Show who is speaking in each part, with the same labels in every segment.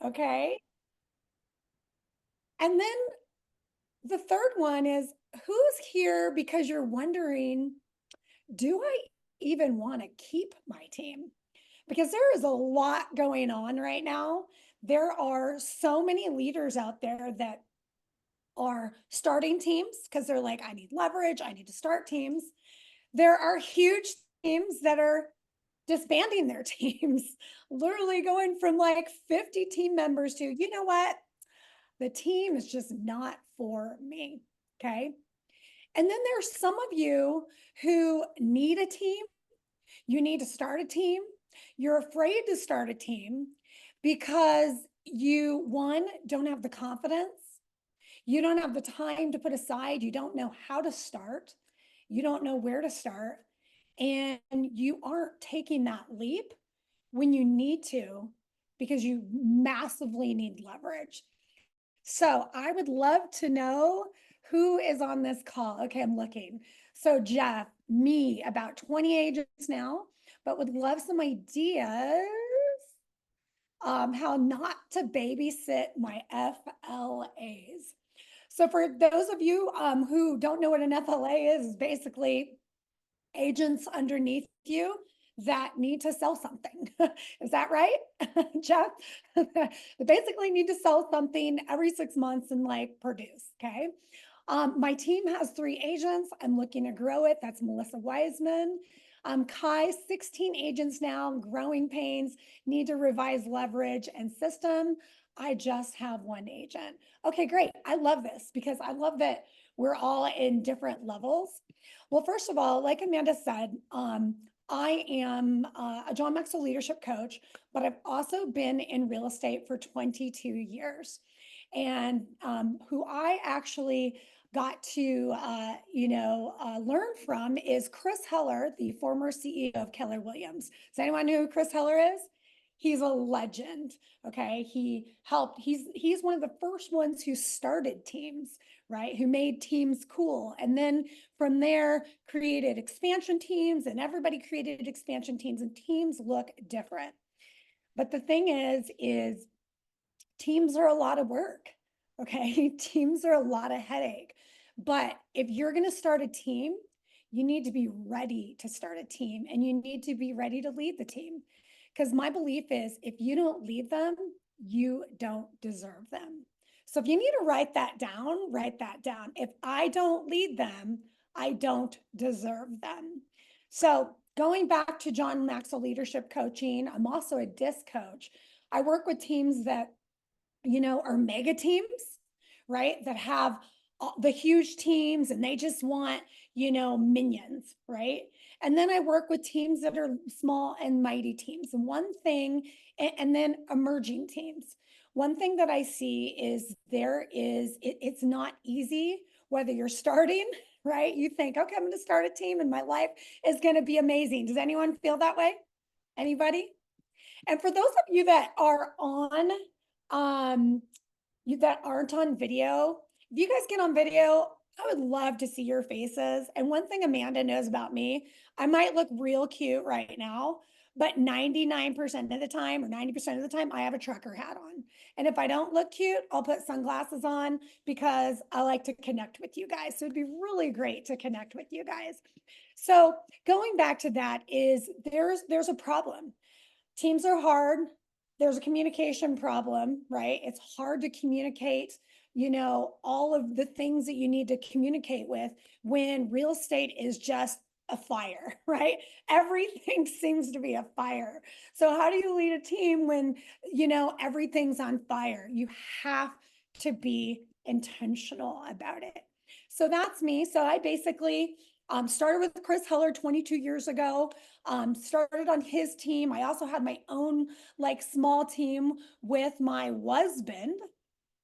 Speaker 1: Okay. And then the third one is, who's here because you're wondering, do I even want to keep my team? Because there is a lot going on right now. There are so many leaders out there that are starting teams because they're like, I need leverage, I need to start teams. There are huge teams that are disbanding their teams, literally going from like 50 team members to, you know what? The team is just not for me. Okay. And then there's some of you who need a team. You need to start a team. You're afraid to start a team because you, one, don't have the confidence. You don't have the time to put aside. You don't know how to start. You don't know where to start. And you aren't taking that leap when you need to because you massively need leverage. So I would love to know who is on this call. Okay, I'm looking. So Jeff, me, about 20 agents now, but would love some ideas how not to babysit my FLAs. So for those of you who don't know what an FLA is basically agents underneath you that need to sell something. Is that right, Jeff? They basically need to sell something every 6 months and like produce, okay? My team has 3 agents. I'm looking to grow it. That's Melissa Wiseman. Kai, 16 agents now, growing pains, need to revise leverage and system. I just have 1 agent. Okay, great. I love this because I love that we're all in different levels. Well, first of all, like Amanda said, I am a John Maxwell Leadership Coach, but I've also been in real estate for 22 years. And who I actually got to, learn from is Chris Heller, the former CEO of Keller Williams. Does anyone know who Chris Heller is? He's a legend. Okay, he's one of the first ones who started teams, right? Who made teams cool, and then from there created expansion teams, and everybody created expansion teams, and teams look different. But the thing is teams are a lot of work. Okay, teams are a lot of headache. But if you're going to start a team, you need to be ready to start a team, and you need to be ready to lead the team. Because my belief is if you don't lead them, you don't deserve them. So if you need to write that down, write that down. If I don't lead them, I don't deserve them. So going back to John Maxwell Leadership Coaching, I'm also a DISC coach. I work with teams that, are mega teams, right? That have the huge teams and they just want, minions, right? And then I work with teams that are small and mighty teams. And one thing, and then emerging teams. One thing that I see is it's not easy whether you're starting, right? You think, okay, I'm going to start a team and my life is going to be amazing. Does anyone feel that way? Anybody? And for those of you that are on, you that aren't on video, if you guys get on video, I would love to see your faces. And one thing Amanda knows about me, I might look real cute right now, but 99% of the time or 90% of the time, I have a trucker hat on. And if I don't look cute, I'll put sunglasses on because I like to connect with you guys. So it'd be really great to connect with you guys. So going back to that is there's a problem. Teams are hard. There's a communication problem, right? It's hard to communicate, all of the things that you need to communicate with when real estate is just a fire, right? Everything seems to be a fire. So how do you lead a team when, everything's on fire? You have to be intentional about it. So that's me. So I basically started with Chris Heller 22 years ago, started on his team. I also had my own like small team with my husband.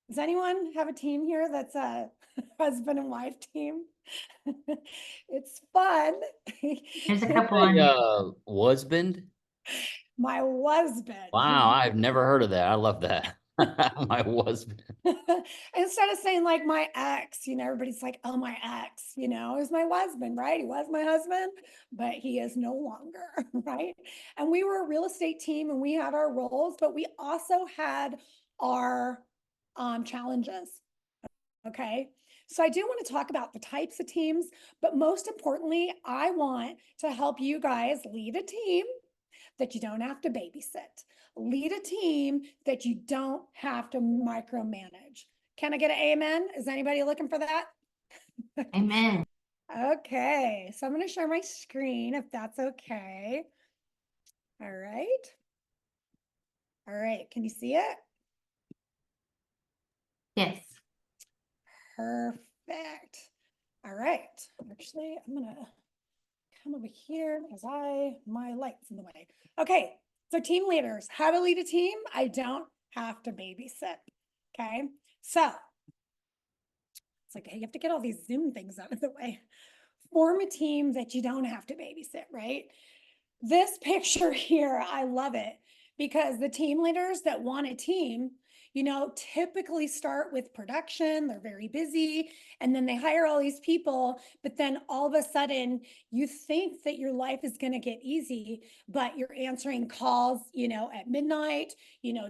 Speaker 1: Does anyone have a team here that's a husband and wife team? It's fun.
Speaker 2: There's a couple on.
Speaker 3: Husband.
Speaker 1: My husband.
Speaker 3: Wow, I've never heard of that. I love that. My husband.
Speaker 1: Instead of saying like my ex, everybody's like, oh, my ex, is my husband, right? He was my husband, but he is no longer, right? And we were a real estate team and we had our roles, but we also had our challenges. Okay. So I do want to talk about the types of teams, but most importantly, I want to help you guys lead a team that you don't have to babysit. Lead a team that you don't have to micromanage. Can I get an amen? Is anybody looking for that?
Speaker 2: Amen.
Speaker 1: Okay, so I'm going to share my screen if that's okay. All right. All right, can you see it?
Speaker 2: Yes.
Speaker 1: Perfect. All right. Actually, I'm going to come over here because my light's in the way. Okay, so team leaders, how to lead a team. I don't have to babysit. Okay, so it's like, hey, you have to get all these Zoom things out of the way. Form a team that you don't have to babysit, right? This picture here, I love it because the team leaders that want a team, typically start with production. They're very busy and then they hire all these people. But then all of a sudden, you think that your life is going to get easy, but you're answering calls, at midnight,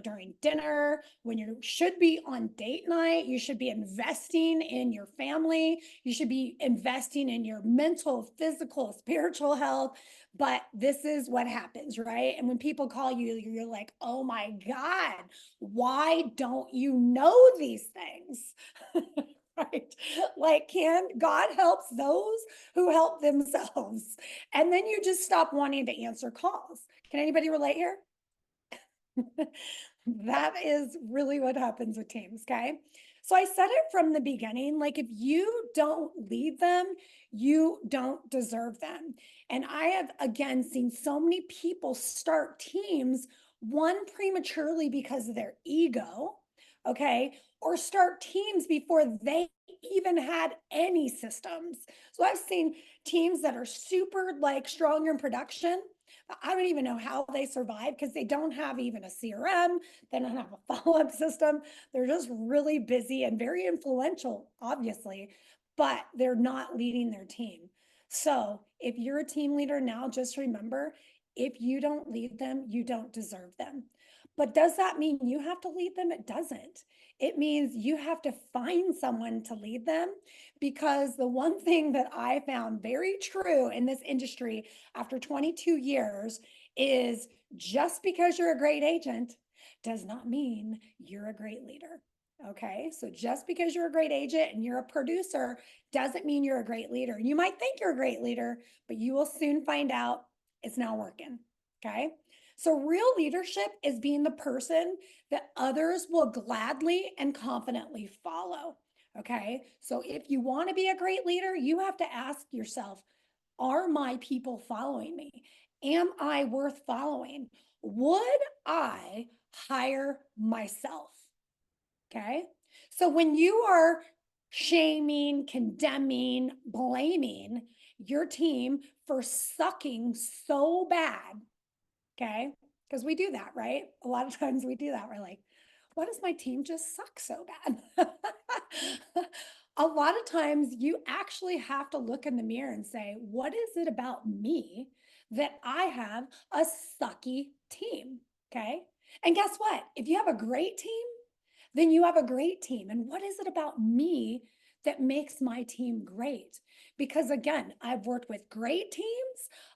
Speaker 1: during dinner, when you should be on date night. You should be investing in your family. You should be investing in your mental, physical, spiritual health. But this is what happens, right? And when people call you, you're like, oh my God, why don't you know these things? Right? Like, God helps those who help themselves. And then you just stop wanting to answer calls. Can anybody relate here? That is really what happens with teams, okay? So I said it from the beginning, like if you don't lead them, you don't deserve them. And I have again seen so many people start teams, one prematurely because of their ego, okay, or start teams before they even had any systems. So I've seen teams that are super like strong in production. I don't even know how they survive because they don't have even a CRM. They don't have a follow-up system. They're just really busy and very influential, obviously, but they're not leading their team. So if you're a team leader now, just remember, if you don't lead them, you don't deserve them. But does that mean you have to lead them? It doesn't. It means you have to find someone to lead them, because the one thing that I found very true in this industry after 22 years is just because you're a great agent does not mean you're a great leader. Okay. So just because you're a great agent and you're a producer doesn't mean you're a great leader. You might think you're a great leader, but you will soon find out it's not working. Okay. So real leadership is being the person that others will gladly and confidently follow. Okay. So if you want to be a great leader, you have to ask yourself, are my people following me? Am I worth following? Would I hire myself? Okay. So when you are shaming, condemning, blaming your team for sucking so bad, okay, because we do that, right? A lot of times we do that. We're like, why does my team just suck so bad? A lot of times you actually have to look in the mirror and say, what is it about me that I have a sucky team? Okay. And guess what? If you have a great team, then you have a great team. And what is it about me that makes my team great? Because again, I've worked with great teams,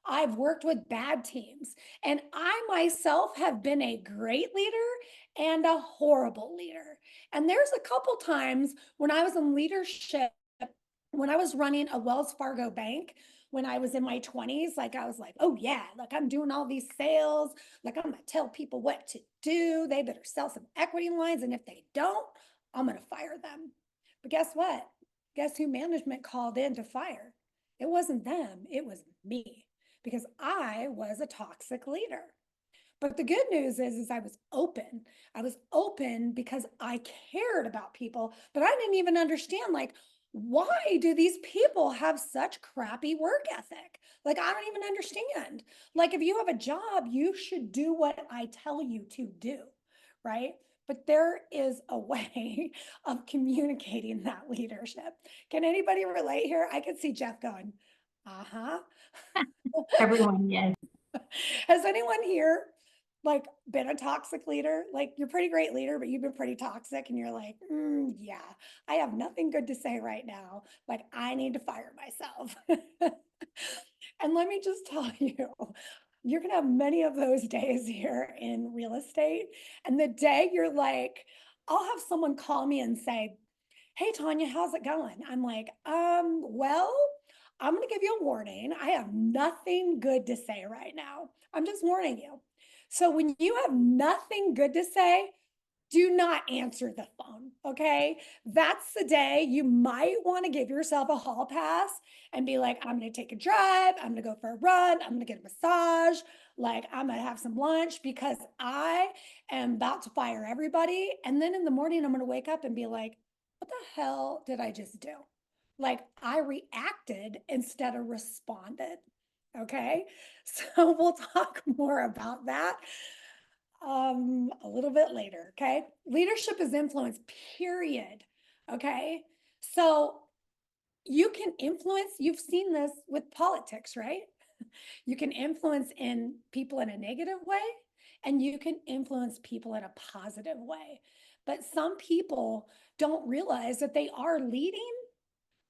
Speaker 1: I've worked with bad teams, and I myself have been a great leader and a horrible leader. And there's a couple times when I was in leadership, when I was running a Wells Fargo bank, when I was in my 20s, like I was like, oh yeah, like I'm doing all these sales, like I'm gonna tell people what to do. They better sell some equity lines. And if they don't, I'm gonna fire them. But guess what? Guess who management called in to fire? It wasn't them, it was me, because I was a toxic leader. But the good news is I was open. I was open because I cared about people, but I didn't even understand, like, why do these people have such crappy work ethic? Like, I don't even understand. Like, if you have a job, you should do what I tell you to do, right? But there is a way of communicating that leadership. Can anybody relate here? I can see Jeff going, uh-huh.
Speaker 2: Everyone, yes.
Speaker 1: Has anyone here like been a toxic leader? Like you're a pretty great leader, but you've been pretty toxic and you're like, yeah, I have nothing good to say right now. Like I need to fire myself. And let me just tell you, you're going to have many of those days here in real estate. And the day you're like, I'll have someone call me and say, hey, Tanya, how's it going? I'm like, well, I'm going to give you a warning. I have nothing good to say right now. I'm just warning you. So when you have nothing good to say, do not answer the phone. Okay. That's the day you might want to give yourself a hall pass and be like, I'm going to take a drive. I'm going to go for a run. I'm going to get a massage. Like, I'm going to have some lunch because I am about to fire everybody. And then in the morning, I'm going to wake up and be like, what the hell did I just do? Like, I reacted instead of responded. Okay. So we'll talk more about that a little bit later. Okay. Leadership is influence, period. Okay. So you can influence, you've seen this with politics, right? You can influence in people in a negative way, and you can influence people in a positive way. But some people don't realize that they are leading,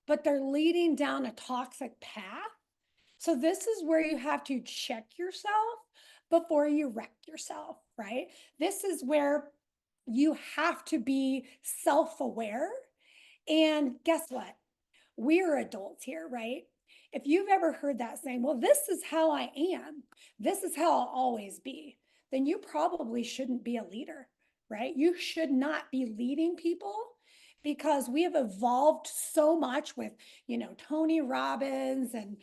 Speaker 1: but they're leading down a toxic path. So this is where you have to check yourself before you wreck yourself, right? This is where you have to be self-aware. And guess what? We're adults here, right? If you've ever heard that saying, well, this is how I am, this is how I'll always be, then you probably shouldn't be a leader, right? You should not be leading people because we have evolved so much with, Tony Robbins and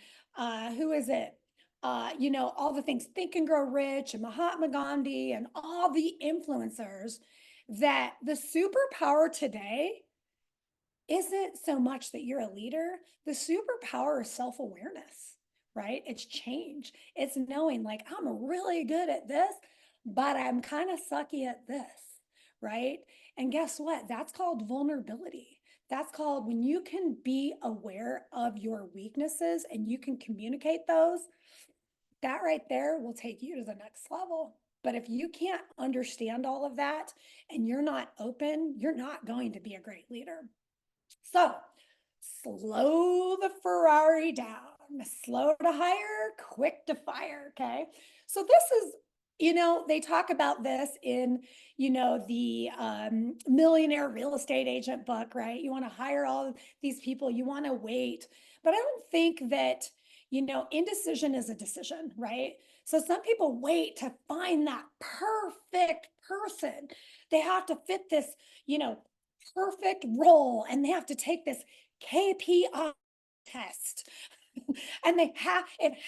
Speaker 1: who is it? All the things Think and Grow Rich and Mahatma Gandhi and all the influencers that the superpower today isn't so much that you're a leader. The superpower is self-awareness, right? It's change. It's knowing like I'm really good at this, but I'm kind of sucky at this, right? And guess what? That's called vulnerability. That's called when you can be aware of your weaknesses and you can communicate those, that right there will take you to the next level. But if you can't understand all of that and you're not open, you're not going to be a great leader. So slow the Ferrari down, slow to hire, quick to fire. Okay. So this is, they talk about this in, the Millionaire Real Estate Agent book, right? You want to hire all these people, you want to wait. But I don't think that, indecision is a decision, right? So some people wait to find that perfect person. They have to fit this, perfect role and they have to take this KPI test. And it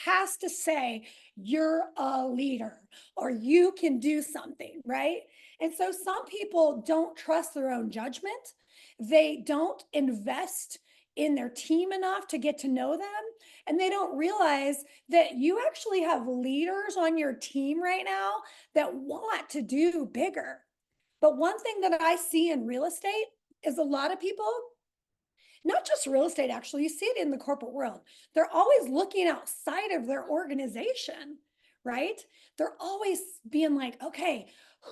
Speaker 1: has to say you're a leader or you can do something, right? And so some people don't trust their own judgment. They don't invest in their team enough to get to know them. And they don't realize that you actually have leaders on your team right now that want to do bigger. But one thing that I see in real estate is a lot of people, not just real estate, actually, you see it in the corporate world. They're always looking outside of their organization, right? They're always being like, okay,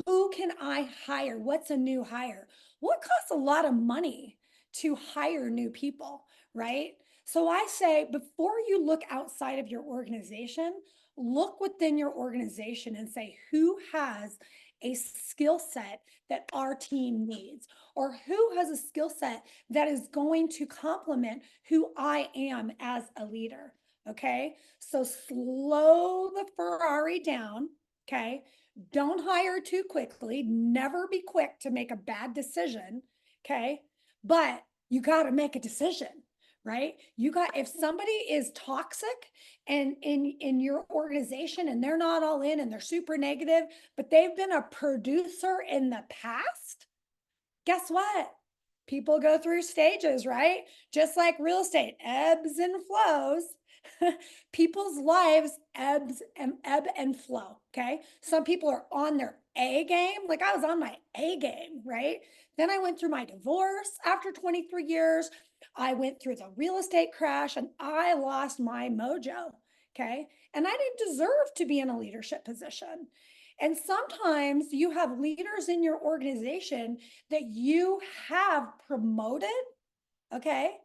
Speaker 1: who can I hire? What's a new hire? What costs a lot of money to hire new people, right? So I say, before you look outside of your organization, look within your organization and say, who has a skill set that our team needs, or who has a skill set that is going to complement who I am as a leader. Okay. So slow the Ferrari down. Okay. Don't hire too quickly. Never be quick to make a bad decision. Okay. But you got to make a decision, right? If somebody is toxic and in your organization and they're not all in and they're super negative, but they've been a producer in the past, guess what? People go through stages, right? Just like real estate, ebbs and flows. People's lives ebb and flow. Okay. Some people are on their A game. Like I was on my A game, right? Then I went through my divorce after 23 years. I went through the real estate crash and I lost my mojo. Okay. And I didn't deserve to be in a leadership position. And sometimes you have leaders in your organization that you have promoted, okay?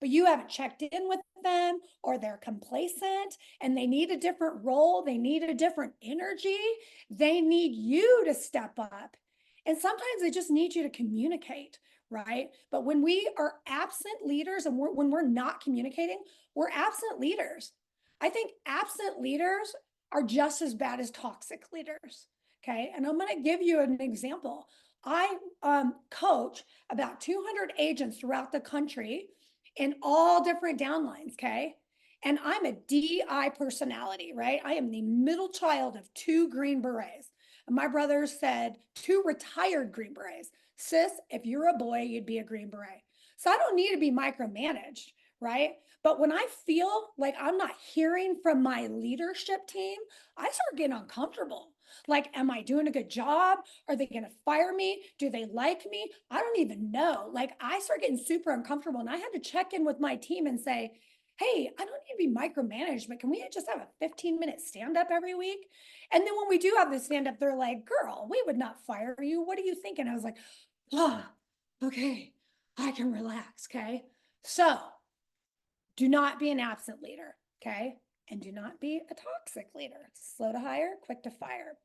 Speaker 1: But you haven't checked in with them, or they're complacent and they need a different role. They need a different energy. They need you to step up. And sometimes they just need you to communicate, right? But when we are absent leaders and when we're not communicating, we're absent leaders. I think absent leaders are just as bad as toxic leaders. Okay. And I'm going to give you an example. I coach about 200 agents throughout the country in all different downlines, okay? And I'm a DI personality, right? I am the middle child of 2 Green Berets. And my brother said 2 retired Green Berets. Sis, if you're a boy, you'd be a Green Beret. So I don't need to be micromanaged, right? But when I feel like I'm not hearing from my leadership team, I start getting uncomfortable. Like, am I doing a good job? Are they going to fire me? Do they like me? I don't even know. Like, I start getting super uncomfortable, and I had to check in with my team and say, hey, I don't need to be micromanaged, but can we just have a 15-minute stand-up every week? And then when we do have the stand-up, they're like, girl, we would not fire you. What are you thinking? I was like, oh, okay, I can relax, okay? So do not be an absent leader, okay? And do not be a toxic leader. Slow to hire, quick to fire.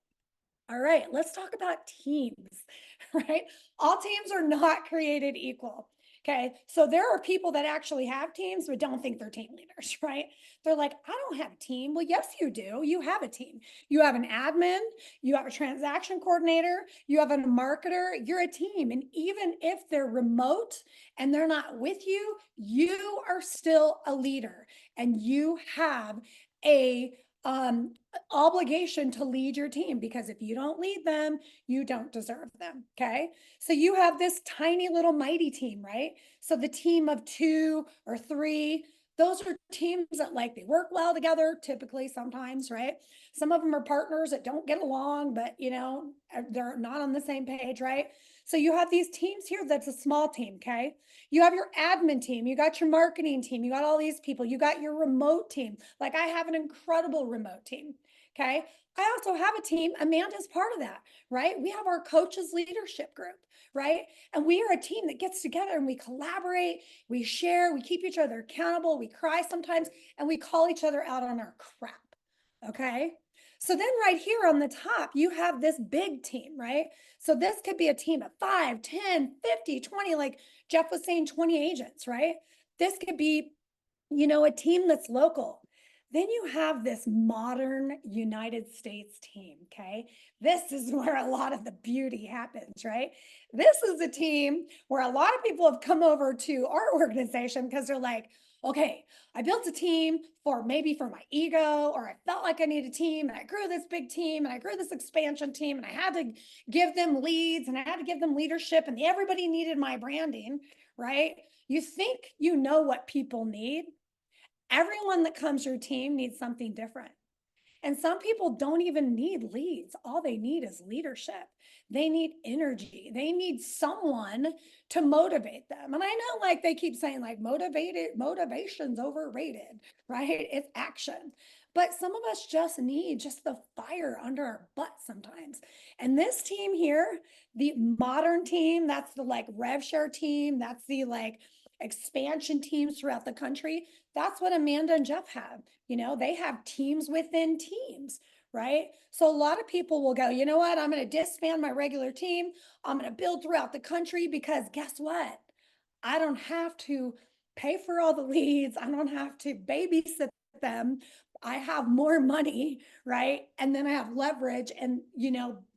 Speaker 1: All right, let's talk about teams, right? All teams are not created equal. Okay, so there are people that actually have teams but don't think they're team leaders, right? They're like, I don't have a team. Well, yes, you do. You have a team. You have an admin, you have a transaction coordinator, you have a marketer. You're a team. And even if they're remote and they're not with you, you are still a leader, and you have a obligation to lead your team, because if you don't lead them, you don't deserve them. Okay. So you have this tiny little mighty team, right? So the team of 2 or 3, those are teams that like they work well together, typically, sometimes, right? Some of them are partners that don't get along, but they're not on the same page, right? So you have these teams here that's a small team, okay? You have your admin team, you got your marketing team, you got all these people, you got your remote team. Like, I have an incredible remote team, okay? I also have a team, Amanda's part of that, right? We have our coaches leadership group, right? And we are a team that gets together and we collaborate, we share, we keep each other accountable, we cry sometimes, and we call each other out on our crap, okay? So then right here on the top, you have this big team, right? So this could be a team of 5, 10, 50, 20, like Jeff was saying, 20 agents, right? This could be, a team that's local. Then you have this modern United States team, okay? This is where a lot of the beauty happens, right? This is a team where a lot of people have come over to our organization because they're like, okay, I built a team for my ego, or I felt like I needed a team, and I grew this big team, and I grew this expansion team, and I had to give them leads, and I had to give them leadership, and everybody needed my branding, right? You think you know what people need. Everyone that comes your team needs something different. And some people don't even need leads. All they need is leadership. They need energy. They need someone to motivate them. And I know, like, they keep saying, like, motivation's overrated, right? It's action. But some of us just need just the fire under our butt sometimes. And this team here, the modern team, that's the like rev share team, that's the like expansion teams throughout the country. That's what Amanda and Jeff have. They have teams within teams, right? So a lot of people will go, you know what? I'm going to disband my regular team. I'm going to build throughout the country, because guess what? I don't have to pay for all the leads. I don't have to babysit them. I have more money, right? And then I have leverage and,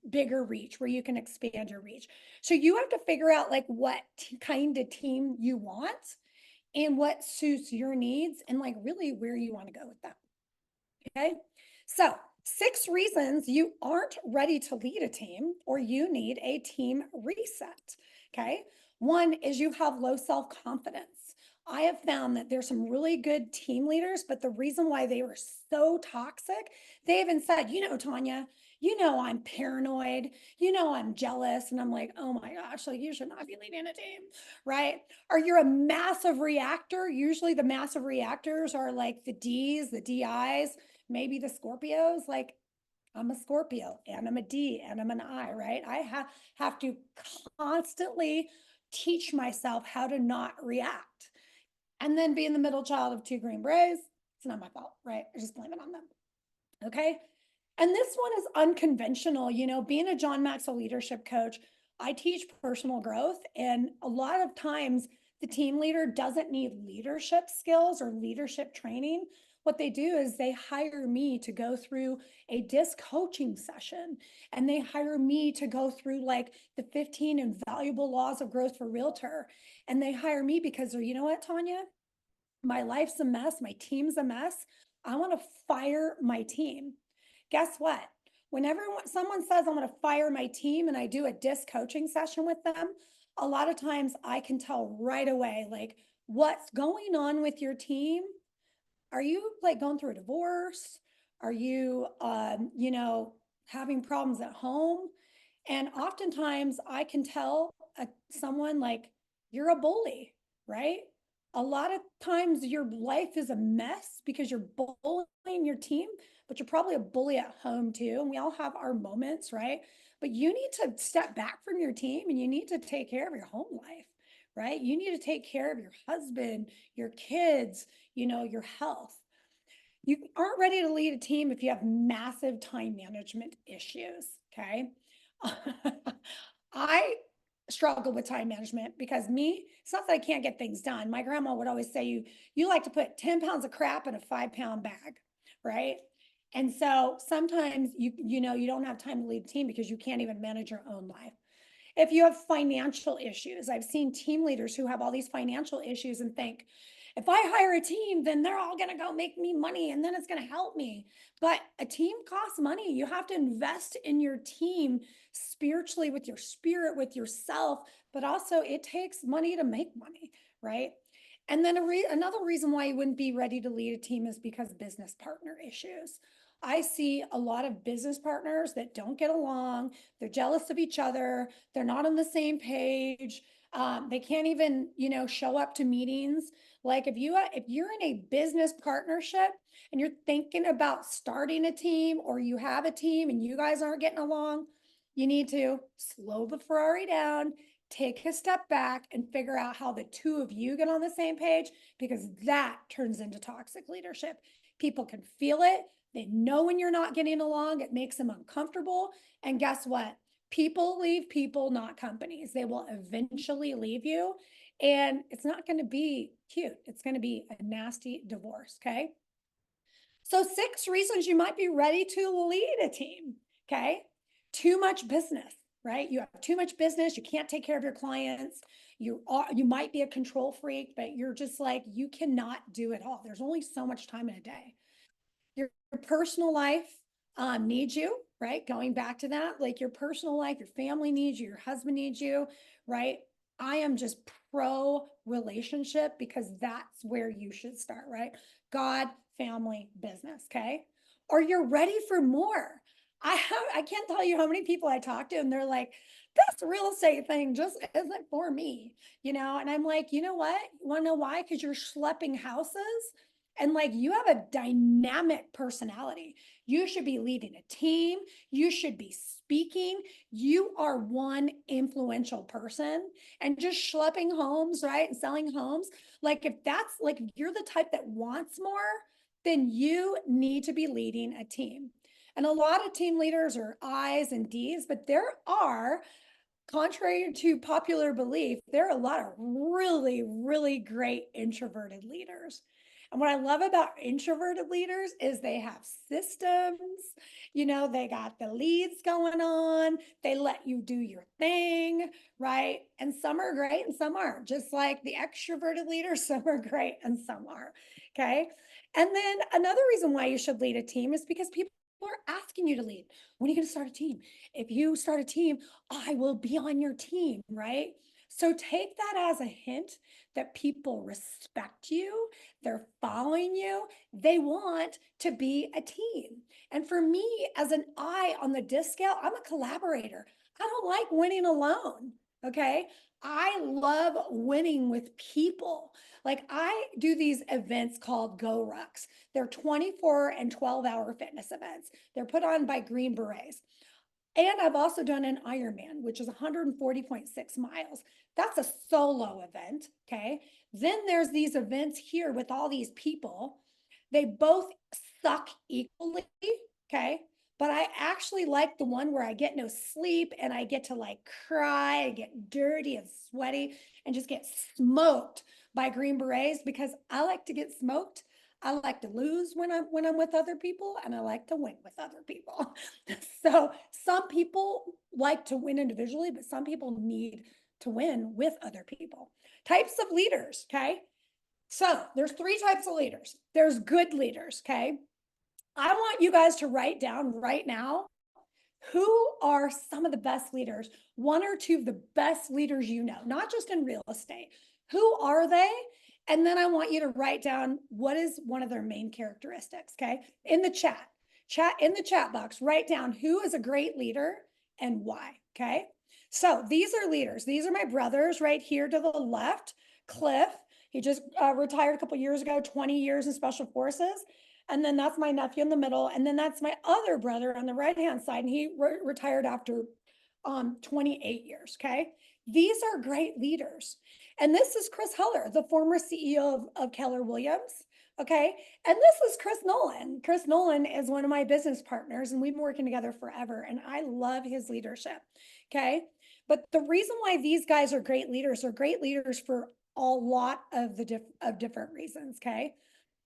Speaker 1: bigger reach, where you can expand your reach. So you have to figure out like what kind of team you want and what suits your needs, and like really where you want to go with that. Okay. So 6 reasons you aren't ready to lead a team, or you need a team reset. Okay. 1 is you have low self-confidence. I have found that there's some really good team leaders, but the reason why they were so toxic, they even said, Tanya, I'm paranoid, I'm jealous. And I'm like, oh my gosh, like, you should not be leading a team, right? Or you're a massive reactor. Usually the massive reactors are like the Ds, the DIs, maybe the Scorpios. Like, I'm a Scorpio and I'm a D and I'm an I, right? I have to constantly teach myself how to not react. And then being the middle child of two Green Berets, it's not my fault, right? I just blame it on them. Okay. And this one is unconventional. Being a John Maxwell Leadership Coach, I teach personal growth. And a lot of times, the team leader doesn't need leadership skills or leadership training. What they do is they hire me to go through a disc coaching session, and they hire me to go through like the 15 invaluable laws of growth for realtor. And they hire me because you know what, Tanya? My life's a mess. My team's a mess. I want to fire my team. Guess what? Whenever someone says I'm going to fire my team and I do a disc coaching session with them, a lot of times I can tell right away, like, what's going on with your team. Are you like going through a divorce? Are you, having problems at home? And oftentimes I can tell someone like, you're a bully, right? A lot of times your life is a mess because you're bullying your team, but you're probably a bully at home too. And we all have our moments, right? But you need to step back from your team and you need to take care of your home life, right? You need to take care of your husband, your kids, your health. You aren't ready to lead a team if you have massive time management issues. Okay. I struggle with time management because it's not that I can't get things done. My grandma would always say, you like to put 10 pounds of crap in a 5-pound bag, right? And so sometimes you don't have time to lead a team because you can't even manage your own life. If you have financial issues, I've seen team leaders who have all these financial issues and think, if I hire a team, then they're all going to go make me money and then it's going to help me. But a team costs money. You have to invest in your team spiritually, with your spirit, with yourself, but also it takes money to make money, right? And then another reason why you wouldn't be ready to lead a team is because business partner issues. I see a lot of business partners that don't get along. They're jealous of each other. They're not on the same page. They can't even, show up to meetings. Like if you're in a business partnership and you're thinking about starting a team, or you have a team and you guys aren't getting along, you need to slow the Ferrari down, take a step back and figure out how the two of you get on the same page, because that turns into toxic leadership. People can feel it. They know when you're not getting along, it makes them uncomfortable. And guess what? People leave people, not companies. They will eventually leave you. And it's not going to be cute. It's going to be a nasty divorce. Okay. So 6 reasons you might be ready to lead a team. Okay. Too much business, right? You have too much business. You can't take care of your clients. You might be a control freak, but you're just like, you cannot do it all. There's only so much time in a day. Your personal life needs you, right? Going back to that, like your personal life, your family needs you, your husband needs you, right? I am just pro relationship because that's where you should start, right? God, family, business, okay? Or you're ready for more. I can't tell you how many people I talk to and they're like, this real estate thing just isn't for me, and I'm like, you know what? You want to know why? Because you're schlepping houses. And like you have a dynamic personality. You should be leading a team. You should be speaking. You are one influential person, and just schlepping homes, right? And selling homes. Like if you're the type that wants more, then you need to be leading a team. And a lot of team leaders are I's and D's, but there are, contrary to popular belief, there are a lot of really, really great introverted leaders. And what I love about introverted leaders is they have systems, they got the leads going on, they let you do your thing, right? And some are great and some aren't. Just like the extroverted leaders, some are great and some are. Okay. And then another reason why you should lead a team is because people are asking you to lead. When are you going to start a team? If you start a team, I will be on your team, right? So take that as a hint that people respect you, they're following you, they want to be a team. And for me, as an I on the disc scale, I'm a collaborator. I don't like winning alone. Okay. I love winning with people. Like I do these events called Go Rucks. They're 24 and 12-hour fitness events. They're put on by Green Berets. And I've also done an Ironman, which is 140.6 miles. That's a solo event. Okay. Then there's these events here with all these people. They both suck equally. Okay. But I actually like the one where I get no sleep and I get to like cry, I get dirty and sweaty and just get smoked by Green Berets because I like to get smoked. I like to lose when I'm with other people, and I like to win with other people. So some people like to win individually, but some people need to win with other people. Types of leaders, okay? So there's 3 types of leaders. There's good leaders, okay? I want you guys to write down right now who are some of the best leaders, 1 or 2 of the best leaders you know, not just in real estate. Who are they? And then I want you to write down what is one of their main characteristics, okay? In the chat box, write down who is a great leader and why, okay? So these are leaders. These are my brothers right here to the left. Cliff, he just retired a couple years ago, 20 years in special forces. And then that's my nephew in the middle. And then that's my other brother on the right-hand side. And he retired after 28 years, okay? These are great leaders. And this is Chris Heller, the former CEO of Keller Williams, okay? And this is Chris Nolan. Chris Nolan is one of my business partners, and we've been working together forever, and I love his leadership, okay? But the reason why these guys are great leaders for a lot of different reasons, okay?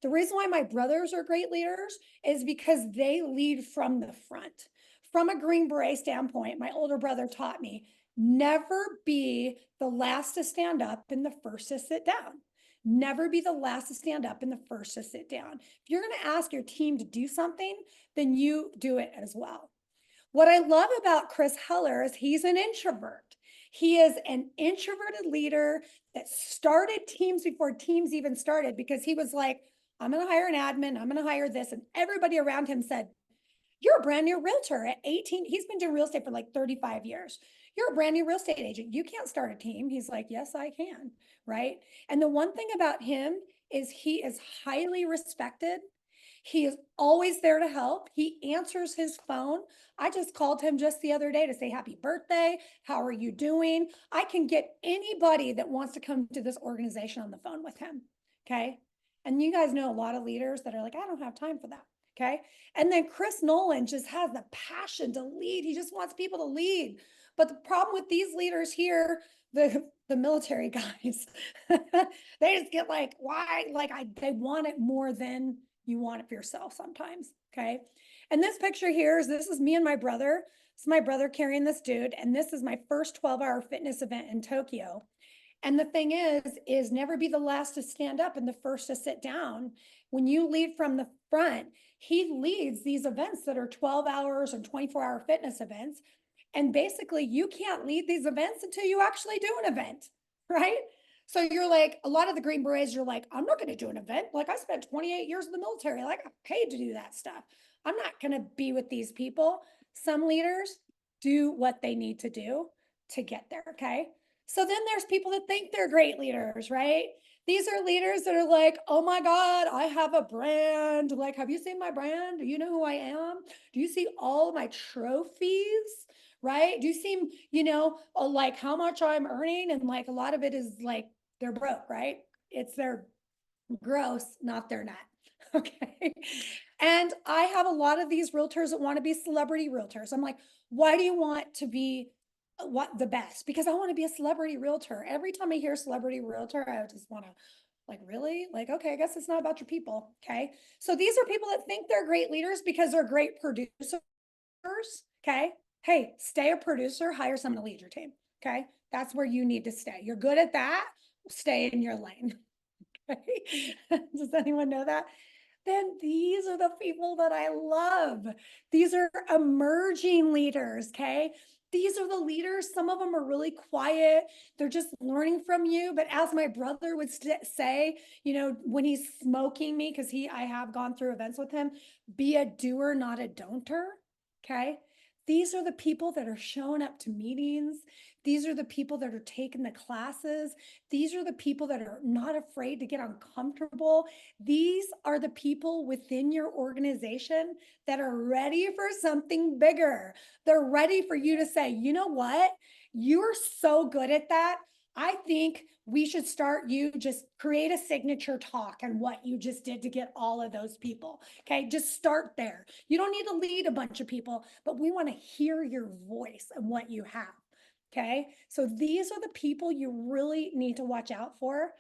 Speaker 1: The reason why my brothers are great leaders is because they lead from the front. From a Green Beret standpoint, my older brother taught me, never be the last to stand up and the first to sit down. Never be the last to stand up and the first to sit down. If you're going to ask your team to do something, then you do it as well. What I love about Chris Heller is he's an introvert. He is an introverted leader that started teams before teams even started because he was like, I'm going to hire an admin. I'm going to hire this. And everybody around him said, you're a brand new realtor at 18. He's been doing real estate for like 35 years. You're a brand new real estate agent. You can't start a team. He's like, yes, I can. Right. And the one thing about him is he is highly respected. He is always there to help. He answers his phone. I just called him just the other day to say happy birthday. How are you doing? I can get anybody that wants to come to this organization on the phone with him. Okay. And you guys know a lot of leaders that are like, I don't have time for that. Okay. And then Chris Nolan just has the passion to lead. He just wants people to lead. But the problem with these leaders here, the military guys, they just get like, why? Like they want it more than you want it for yourself sometimes. Okay. And this picture here this is me and my brother. This is my brother carrying this dude. And this is my first 12-hour fitness event in Tokyo. And the thing is never be the last to stand up and the first to sit down. When you lead from the front, he leads these events that are 12 hours and 24-hour fitness events. And basically you can't lead these events until you actually do an event, right? So you're like, a lot of the Green Berets, you're like, I'm not going to do an event. Like I spent 28 years in the military. Like I'm paid to do that stuff. I'm not going to be with these people. Some leaders do what they need to do to get there. Okay. So then there's people that think they're great leaders, right? These are leaders that are like, oh my God, I have a brand. Like, have you seen my brand? Do you know who I am? Do you see all my trophies? Right? Do you see, like how much I'm earning? And like a lot of it is like they're broke, right? It's their gross, not their net. Okay. And I have a lot of these realtors that want to be celebrity realtors. I'm like, why do you want to be the best? Because I want to be a celebrity realtor. Every time I hear celebrity realtor, I just want to like, really? Like, okay, I guess it's not about your people. Okay. So these are people that think they're great leaders because they're great producers. Okay. Hey, stay a producer, hire someone to lead your team. Okay. That's where you need to stay. You're good at that. Stay in your lane. Okay. Does anyone know that? Then these are the people that I love. These are emerging leaders. Okay. These are the leaders. Some of them are really quiet. They're just learning from you. But as my brother would say, when he's smoking me, because I have gone through events with him, be a doer, not a don'ter. Okay. These are the people that are showing up to meetings. These are the people that are taking the classes. These are the people that are not afraid to get uncomfortable. These are the people within your organization that are ready for something bigger. They're ready for you to say, you know what? You're so good at that. I think we should start you just create a signature talk on what you just did to get all of those people. Okay, just start there. You don't need to lead a bunch of people, but we want to hear your voice and what you have. Okay, so these are the people you really need to watch out for,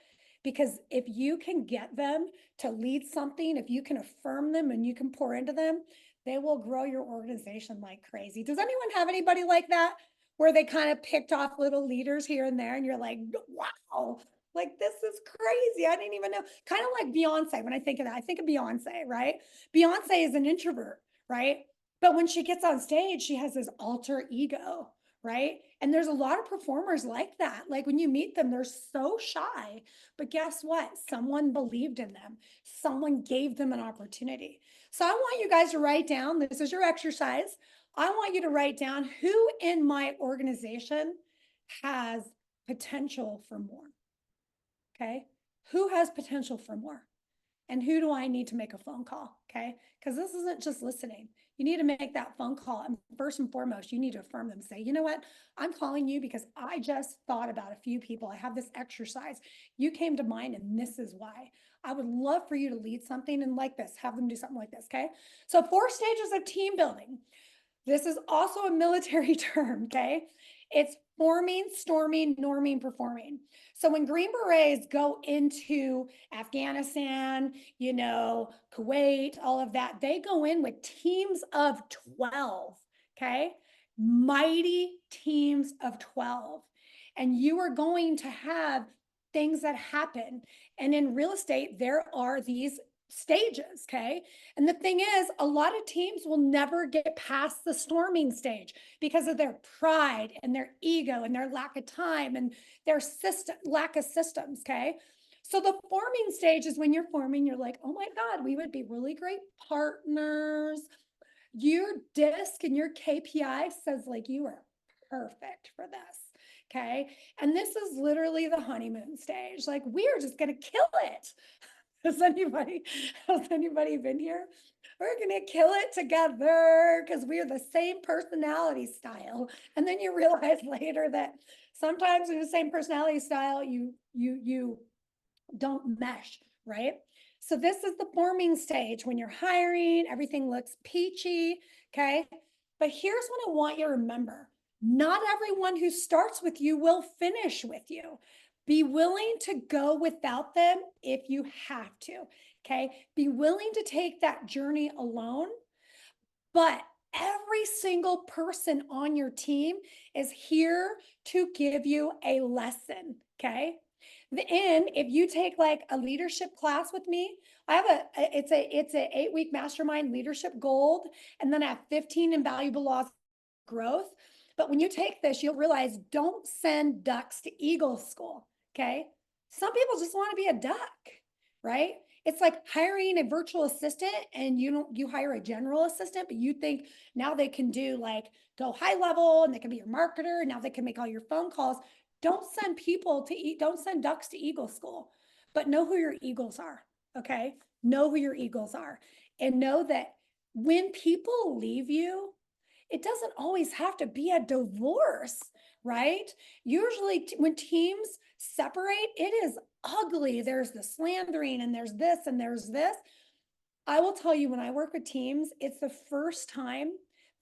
Speaker 1: because if you can get them to lead something, if you can affirm them and you can pour into them, they will grow your organization like crazy. Does anyone have anybody like that, where they kind of picked off little leaders here and there and you're like, wow, like this is crazy. I didn't even know. Kind of like Beyonce. When I think of that, I think of Beyonce, right? Beyonce is an introvert, right? But when she gets on stage, she has this alter ego, right? And there's a lot of performers like that. Like when you meet them, they're so shy, but guess what? Someone believed in them. Someone gave them an opportunity. So I want you guys to write down, this is your exercise. I want you to write down who in my organization has potential for more. Okay. Who has potential for more? And who do I need to make a phone call? Okay. Because this isn't just listening. You need to make that phone call. And first and foremost, you need to affirm them. Say, you know what? I'm calling you because I just thought about a few people. I have this exercise. You came to mind, and this is why. I would love for you to lead something and like this, have them do something like this. Okay. So 4 stages of team building. This is also a military term, okay? It's forming, storming, norming, performing. So when Green Berets go into Afghanistan, Kuwait, all of that, they go in with teams of 12, okay? Mighty teams of 12. And you are going to have things that happen. And in real estate, there are these stages, okay? And the thing is, a lot of teams will never get past the storming stage because of their pride and their ego and their lack of time and their lack of systems, okay? So the forming stage is when you're forming, you're like, oh my God, we would be really great partners. Your disc and your KPI says like you are perfect for this, okay? And this is literally the honeymoon stage. Like we are just gonna kill it. Has anybody been here? We're gonna kill it together because we are the same personality style. And then you realize later that sometimes in the same personality style, you don't mesh, right? So this is the forming stage when you're hiring, everything looks peachy, okay? But here's what I want you to remember. Not everyone who starts with you will finish with you. Be willing to go without them if you have to, okay? Be willing to take that journey alone, but every single person on your team is here to give you a lesson, okay? And if you take like a leadership class with me, I have it's a 8-week mastermind leadership gold, and then I have 15 invaluable laws of growth. But when you take this, you'll realize don't send ducks to eagle school. Okay. Some people just want to be a duck, right? It's like hiring a virtual assistant and you hire a general assistant, but you think now they can do like go high level and they can be your marketer. And now they can make all your phone calls. Don't send don't send ducks to eagle school, but know who your eagles are. Okay. Know who your eagles are and know that when people leave you, it doesn't always have to be a divorce, right? Usually when teams separate, it is ugly. There's the slandering and there's this and there's this. I will tell you, when I work with teams, it's the first time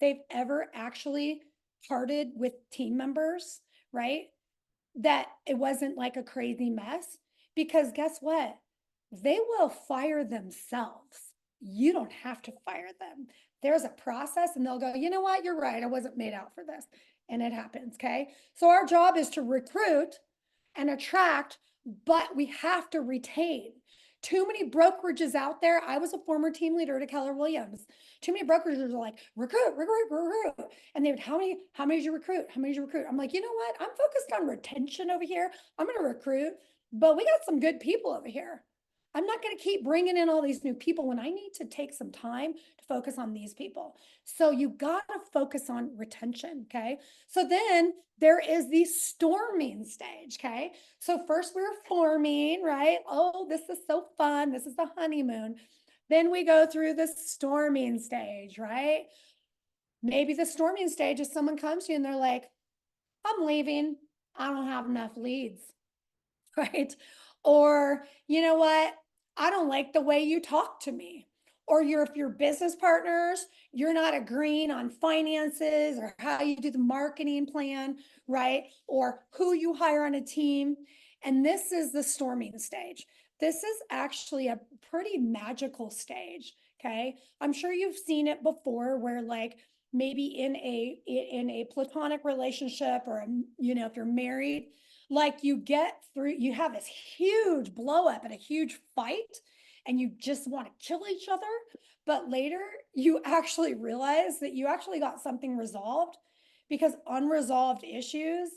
Speaker 1: they've ever actually parted with team members, right? That it wasn't like a crazy mess, because guess what? They will fire themselves. You don't have to fire them. There's a process and they'll go, you know what? You're right. I wasn't made out for this. And it happens. Okay. So our job is to recruit and attract, but we have to retain. Too many brokerages out there. I was a former team leader at Keller Williams. Too many brokerages are like, recruit. And they would, how many did you recruit? How many did you recruit? I'm like, you know what? I'm focused on retention over here. I'm going to recruit, but we got some good people over here. I'm not going to keep bringing in all these new people when I need to take some time to focus on these people. So you got to focus on retention. Okay. So then there is the storming stage. Okay. So first we're forming, right? Oh, this is so fun. This is the honeymoon. Then we go through the storming stage, right? Maybe the storming stage is someone comes to you and they're like, I'm leaving. I don't have enough leads. Right? Or, you know what? I don't like the way you talk to me. Or if you're business partners, you're not agreeing on finances or how you do the marketing plan, right? Or who you hire on a team. And this is the storming stage. This is actually a pretty magical stage. Okay. I'm sure you've seen it before where like maybe in a platonic relationship or, if you're married, like you get through, you have this huge blow up and a huge fight, and you just want to kill each other. But later you actually realize that you actually got something resolved, because unresolved issues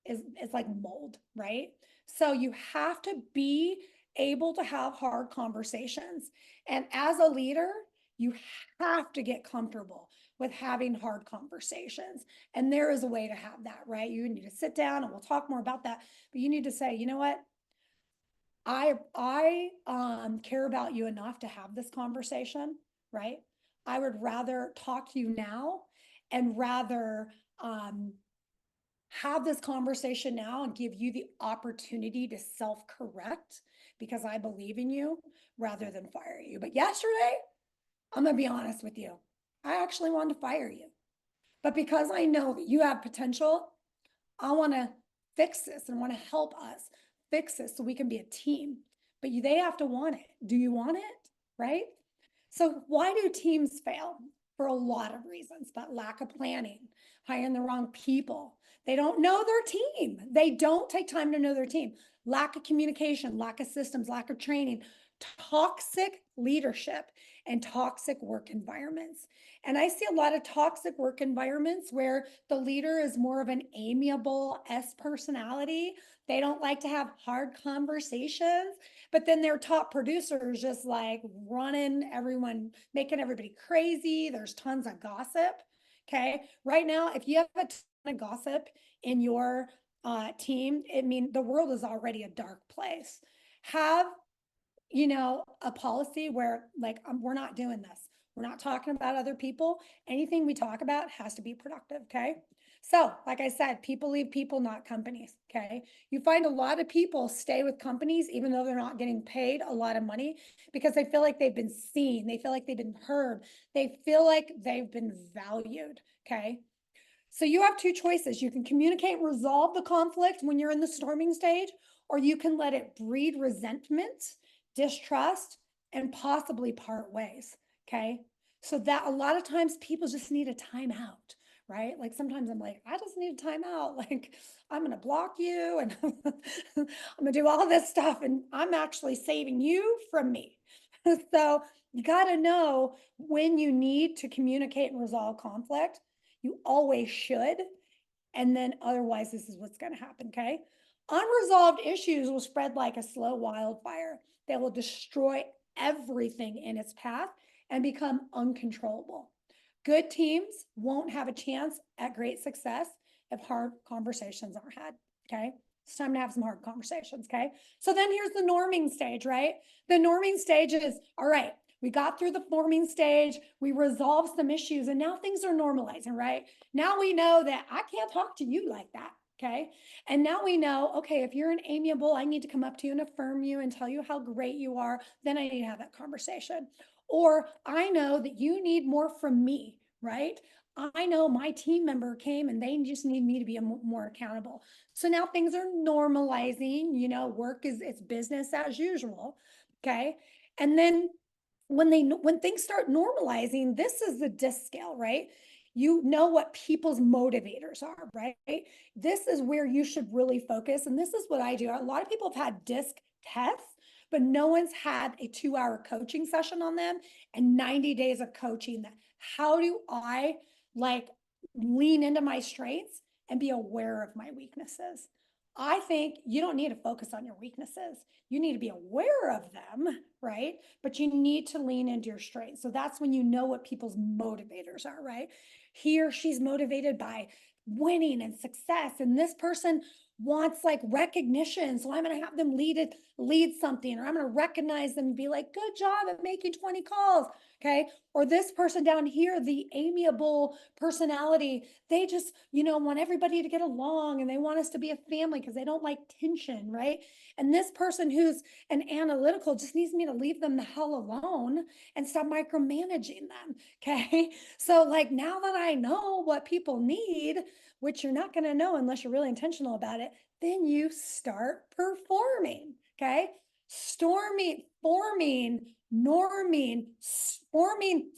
Speaker 1: is like mold, right? So you have to be able to have hard conversations. And as a leader, you have to get comfortable with having hard conversations. And there is a way to have that, right? You need to sit down and we'll talk more about that. But you need to say, you know what? I care about you enough to have this conversation, right? I would rather talk to you now and rather have this conversation now and give you the opportunity to self-correct because I believe in you rather than fire you. But yesterday, I'm going to be honest with you. I actually wanted to fire you. But because I know that you have potential, I want to fix this and want to help us fix this so we can be a team. But they have to want it. Do you want it? Right? So why do teams fail? For a lot of reasons, but lack of planning, hiring the wrong people. They don't know their team. They don't take time to know their team. Lack of communication, lack of systems, lack of training, toxic leadership, and toxic work environments. And I see a lot of toxic work environments where the leader is more of an amiable S personality. They don't like to have hard conversations, but then their top producers just like running everyone, making everybody crazy. There's tons of gossip. Okay. Right now, if you have a ton of gossip in your team, the world is already a dark place. Have a policy where like, we're not doing this. We're not talking about other people. Anything we talk about has to be productive. Okay. So like I said, people leave people, not companies. Okay. You find a lot of people stay with companies, even though they're not getting paid a lot of money, because they feel like they've been seen. They feel like they've been heard. They feel like they've been valued. Okay. So you have two choices. You can communicate and resolve the conflict when you're in the storming stage, or you can let it breed resentment, distrust, and possibly part ways. Okay. So that a lot of times people just need a timeout, right? Like sometimes I'm like, I just need a timeout. Like I'm going to block you and I'm going to do all this stuff. And I'm actually saving you from me. So you got to know when you need to communicate and resolve conflict. You always should. And then otherwise, this is what's going to happen. Okay. Unresolved issues will spread like a slow wildfire. They will destroy everything in its path and become uncontrollable. Good teams won't have a chance at great success if hard conversations aren't had. Okay. It's time to have some hard conversations. Okay. So then here's the norming stage, right? The norming stage is all right. We got through the forming stage. We resolved some issues and now things are normalizing, right? Now we know that I can't talk to you like that. Okay. And now we know, okay, if you're an amiable, I need to come up to you and affirm you and tell you how great you are. Then I need to have that conversation. Or I know that you need more from me, right? I know my team member came and they just need me to be more accountable. So now things are normalizing, work it's business as usual. Okay. And then when things start normalizing, this is the DISC scale, right? You know what people's motivators are, right? This is where you should really focus. And this is what I do. A lot of people have had DISC tests, but no one's had a 2-hour coaching session on them and 90 days of coaching them. How do I lean into my strengths and be aware of my weaknesses? I think you don't need to focus on your weaknesses. You need to be aware of them, right? But you need to lean into your strengths. So that's when you know what people's motivators are, right? He or she's motivated by winning and success. And this person wants like recognition. So I'm going to have them lead something, or I'm going to recognize them and be like, good job at making 20 calls. Okay. Or this person down here, the amiable personality, they just, want everybody to get along and they want us to be a family because they don't like tension, right? And this person who's an analytical just needs me to leave them the hell alone and stop micromanaging them. Okay. So, like, now that I know what people need, which you're not going to know unless you're really intentional about it, then you start performing. Okay. Forming, norming, storming,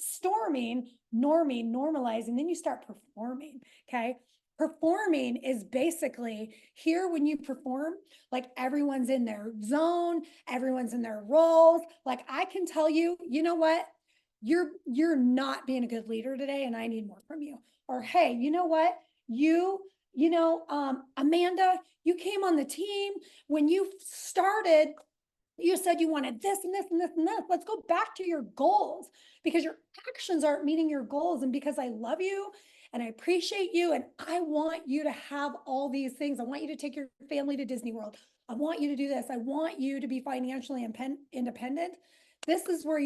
Speaker 1: norming, normalizing, then you start performing. Okay. Performing is basically here when you perform, like everyone's in their zone, everyone's in their roles. Like I can tell you, you know what? You're not being a good leader today, and I need more from you. Or hey, you know what? Amanda, you came on the team when you started. You said you wanted this and this and this and this. Let's go back to your goals because your actions aren't meeting your goals. And because I love you and I appreciate you and I want you to have all these things. I want you to take your family to Disney World. I want you to do this. I want you to be financially independent. This is where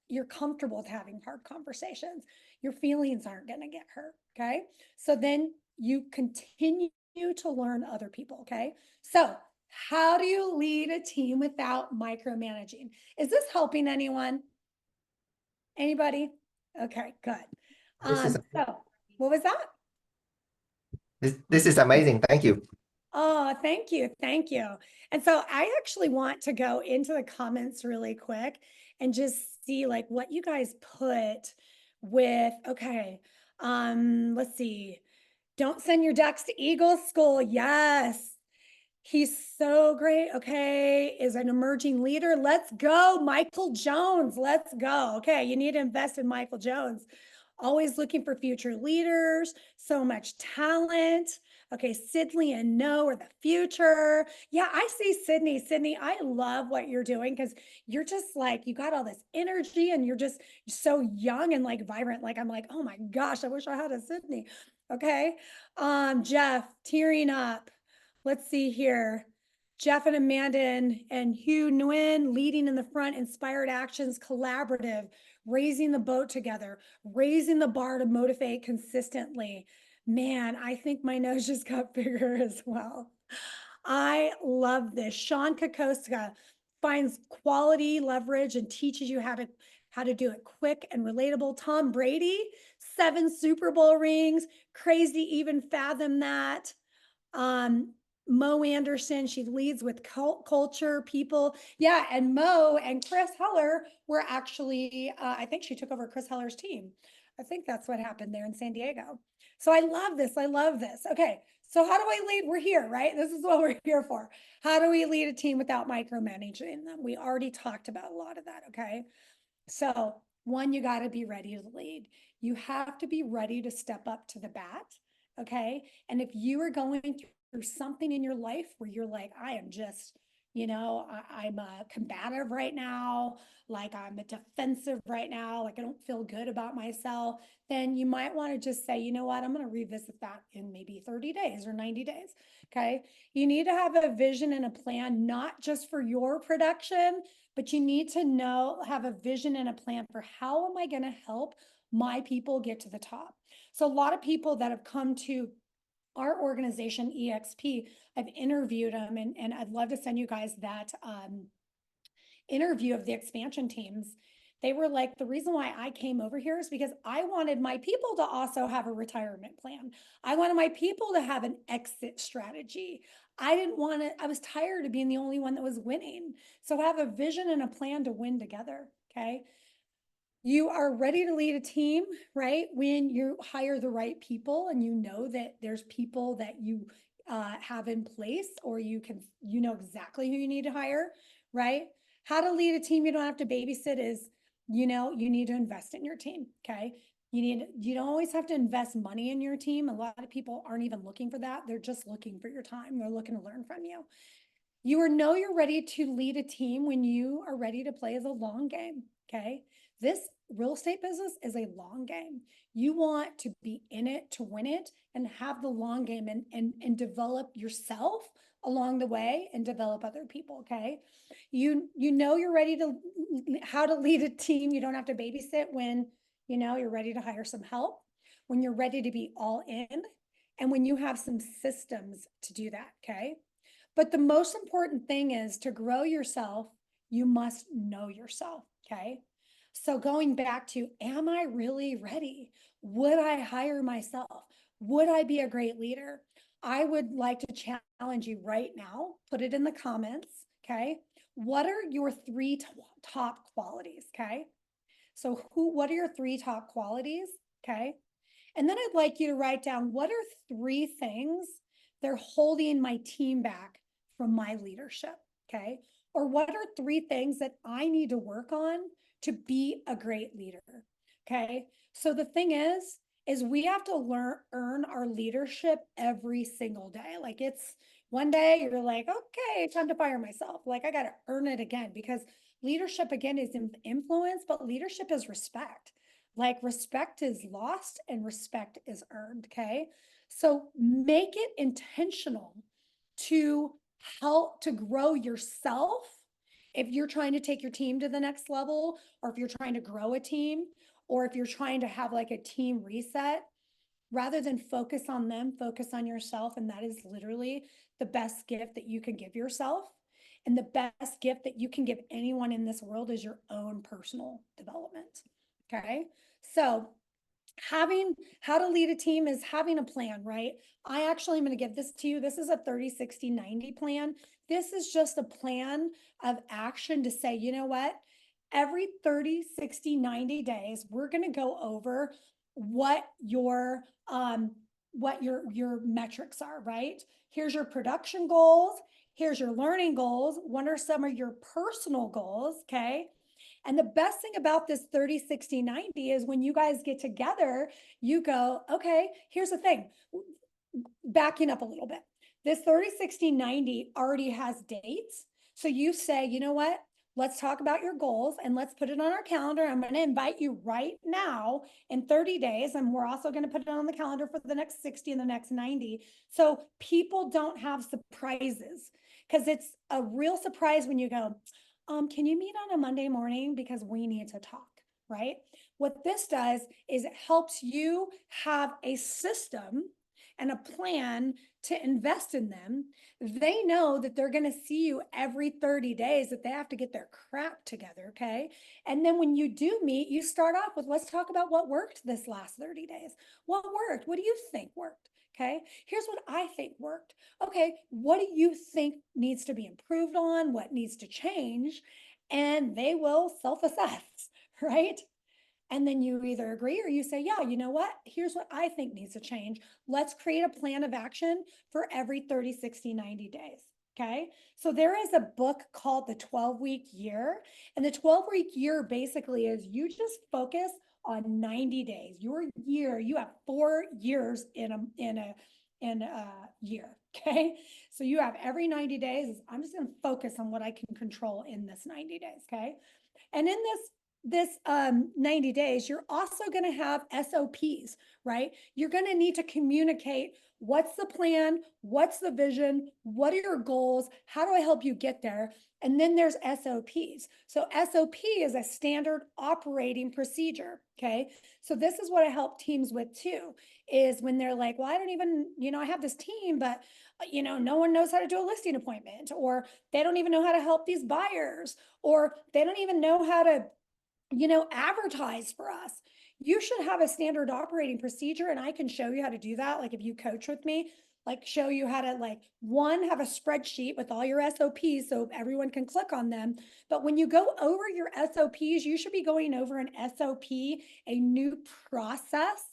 Speaker 1: you're comfortable with having hard conversations. Your feelings aren't going to get hurt. Okay. So then you continue to learn other people. Okay. So how do you lead a team without micromanaging? Is this helping anyone? Anybody? Okay, good.
Speaker 4: This is
Speaker 1: So what was that?
Speaker 4: this is amazing. Thank you.
Speaker 1: Oh, thank you. Thank you. And so I actually want to go into the comments really quick and just see like what you guys put with, okay. Let's see. Don't send your ducks to Eagle School. Yes. He's so great. Okay. Is an emerging leader. Let's go. Michael Jones. Let's go. Okay. You need to invest in Michael Jones. Always looking for future leaders. So much talent. Okay. Sidney and No are the future. Yeah. I see Sydney. Sydney, I love what you're doing because you're just like, you got all this energy and you're just so young and like vibrant. Like, I'm like, oh my gosh, I wish I had a Sydney. Okay. Jeff, tearing up. Let's see here. Jeff and Amanda and Hugh Nguyen leading in the front, inspired actions, collaborative, raising the boat together, raising the bar to motivate consistently. Man, I think my nose just got bigger as well. I love this. Sean Kokoska finds quality leverage and teaches you how to do it quick and relatable. Tom Brady, 7 Super Bowl rings. Crazy to even fathom that. Mo Anderson, she leads with culture, people. Yeah, and Mo and Chris Heller were actually, I think she took over Chris Heller's team. I think that's what happened there in San Diego. So I love this. I love this. Okay, so how do I lead? We're here, right? This is what we're here for. How do we lead a team without micromanaging them? We already talked about a lot of that, okay? So one, you got to be ready to lead. You have to be ready to step up to the bat, okay? And if you are going through something in your life where you're like, I am just, I'm combative right now, like I'm a defensive right now, like I don't feel good about myself, then you might want to just say, you know what, I'm going to revisit that in maybe 30 days or 90 days, okay? You need to have a vision and a plan, not just for your production, but you need to have a vision and a plan for how am I going to help my people get to the top. So a lot of people that have come to our organization, EXP, I've interviewed them, and I'd love to send you guys that interview of the expansion teams. They were like, the reason why I came over here is because I wanted my people to also have a retirement plan. I wanted my people to have an exit strategy. I was tired of being the only one that was winning. So have a vision and a plan to win together. Okay. You are ready to lead a team, right? When you hire the right people and you know that there's people that you have in place, or you know exactly who you need to hire, right? How to lead a team you don't have to babysit is, you need to invest in your team. Okay. You don't always have to invest money in your team. A lot of people aren't even looking for that. They're just looking for your time. They're looking to learn from you. Know you're ready to lead a team when you are ready to play as a long game. Okay. This real estate business is a long game. You want to be in it to win it and have the long game and develop yourself along the way and develop other people. Okay. Know you're ready to how to lead a team. You don't have to babysit when you're ready to hire some help, when you're ready to be all in, and when you have some systems to do that. Okay. But the most important thing is to grow yourself, you must know yourself. Okay. So going back to, am I really ready? Would I hire myself? Would I be a great leader? I would like to challenge you right now. Put it in the comments. Okay. What are your three top qualities? Okay. So what are your three top qualities? Okay. And then I'd like you to write down, what are three things they're holding my team back from my leadership? Okay. Or what are three things that I need to work on to be a great leader? Okay. So the thing is we have to earn our leadership every single day. Like, it's one day you're like, okay, time to fire myself. Like, I got to earn it again, because leadership again is influence, but leadership is respect. Like, respect is lost and respect is earned. Okay. So make it intentional to help to grow yourself. If you're trying to take your team to the next level, or if you're trying to grow a team, or if you're trying to have like a team reset, rather than focus on them, focus on yourself. And that is literally the best gift that you can give yourself. And the best gift that you can give anyone in this world is your own personal development. Okay. So having how to lead a team is having a plan, right? I actually am going to give this to you. This is a 30, 60, 90 plan. This is just a plan of action to say, you know what? Every 30, 60, 90 days, we're going to go over what your metrics are, right? Here's your production goals. Here's your learning goals. What are some of your personal goals? Okay. And the best thing about this 30, 60, 90 is when you guys get together, you go, okay, here's the thing, backing up a little bit. This 30, 60, 90 already has dates. So you say, you know what? Let's talk about your goals and let's put it on our calendar. I'm going to invite you right now in 30 days. And we're also going to put it on the calendar for the next 60 and the next 90. So people don't have surprises, because it's a real surprise when you go, can you meet on a Monday morning because we need to talk, right? What this does is it helps you have a system and a plan to invest in them. They know that they're going to see you every 30 days, that they have to get their crap together. Okay. And then when you do meet, you start off with, let's talk about what worked this last 30 days. What worked? What do you think worked? Okay. Here's what I think worked. Okay. What do you think needs to be improved on? What needs to change? And they will self-assess, right? And then you either agree or you say, yeah, you know what? Here's what I think needs to change. Let's create a plan of action for every 30, 60, 90 days. Okay. So there is a book called The 12-Week Year. And the 12-week year basically is you just focus on 90 days. Your year, you have 4 years in a year. Okay. So you have every 90 days. I'm just going to focus on what I can control in this 90 days. Okay. And in this 90 days, you're also going to have SOPs, right? You're going to need to communicate what's the plan, what's the vision, what are your goals, how do I help you get there? And then there's SOPs. So SOP is a standard operating procedure, okay? So this is what I help teams with too, is when they're like, well, I don't even, I have this team, but no one knows how to do a listing appointment, or they don't even know how to help these buyers, or they don't even know how to advertise for us. You should have a standard operating procedure, and I can show you how to do that. Like, if you coach with me, like show you how to have a spreadsheet with all your SOPs so everyone can click on them. But when you go over your SOPs, you should be going over an SOP, a new process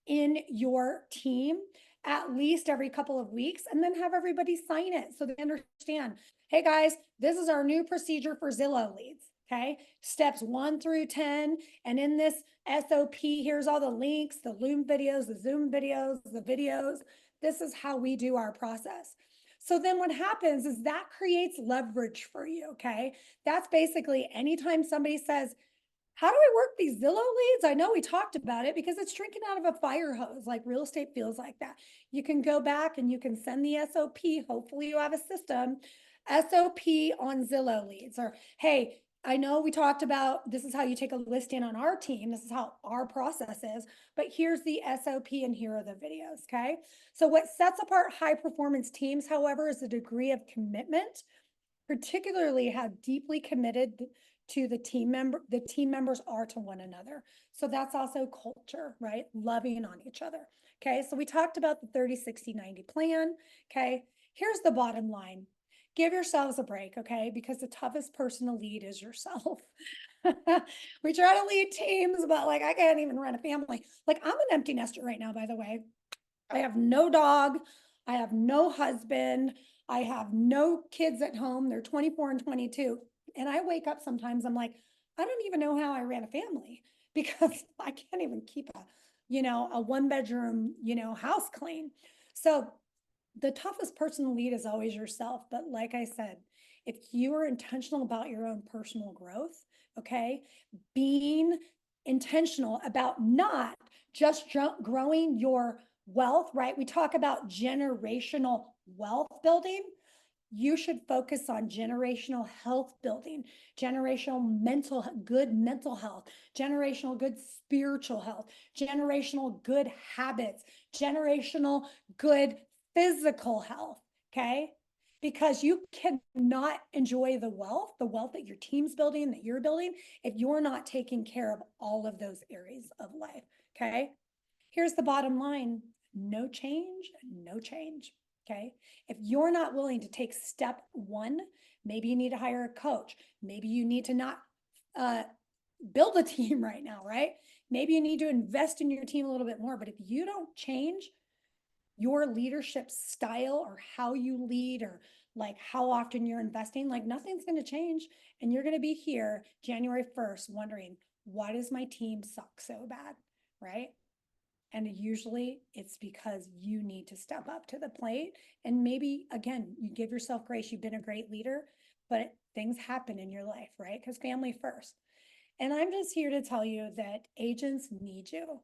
Speaker 1: in your team at least every couple of weeks, and then have everybody sign it so they understand, hey guys, this is our new procedure for Zillow leads. Okay. Steps 1 through 10. And in this SOP, here's all the links, the Loom videos, the Zoom videos, the videos. This is how we do our process. So then what happens is that creates leverage for you. Okay. That's basically anytime somebody says, how do I work these Zillow leads? I know we talked about it because it's drinking out of a fire hose, like real estate feels like that. You can go back and you can send the SOP. Hopefully you have a system, SOP on Zillow leads, or hey, I know we talked about this is how you take a listing on our team. This is how our process is, but here's the SOP and here are the videos. Okay. So what sets apart high performance teams, however, is the degree of commitment, particularly how deeply committed to the team members are to one another. So that's also culture, right? Loving on each other. Okay. So we talked about the 30, 60, 90 plan. Okay. Here's the bottom line. Give yourselves a break, okay? Because the toughest person to lead is yourself. We try to lead teams, but like I can't even run a family. Like I'm an empty nester right now, by the way. I have no dog. I have no husband. I have no kids at home. They're 24 and 22. And I wake up sometimes, I'm like, I don't even know how I ran a family because I can't even keep a 1 bedroom, house clean. So the toughest person to lead is always yourself. But like I said, if you are intentional about your own personal growth, okay, being intentional about not just growing your wealth, right? We talk about generational wealth building. You should focus on generational health building, generational good mental health, generational good spiritual health, generational good habits, generational good physical health. Okay. Because you cannot enjoy the wealth that your team's building, that you're building, if you're not taking care of all of those areas of life. Okay. Here's the bottom line: no change, no change. Okay. If you're not willing to take step 1, maybe you need to hire a coach. Maybe you need to not build a team right now, right? Maybe you need to invest in your team a little bit more. But if you don't change your leadership style or how you lead or like how often you're investing, like nothing's going to change. And you're going to be here January 1st wondering, why does my team suck so bad? Right. And usually it's because you need to step up to the plate. And maybe, again, you give yourself grace. You've been a great leader, but things happen in your life, right? Because family first. And I'm just here to tell you that agents need you.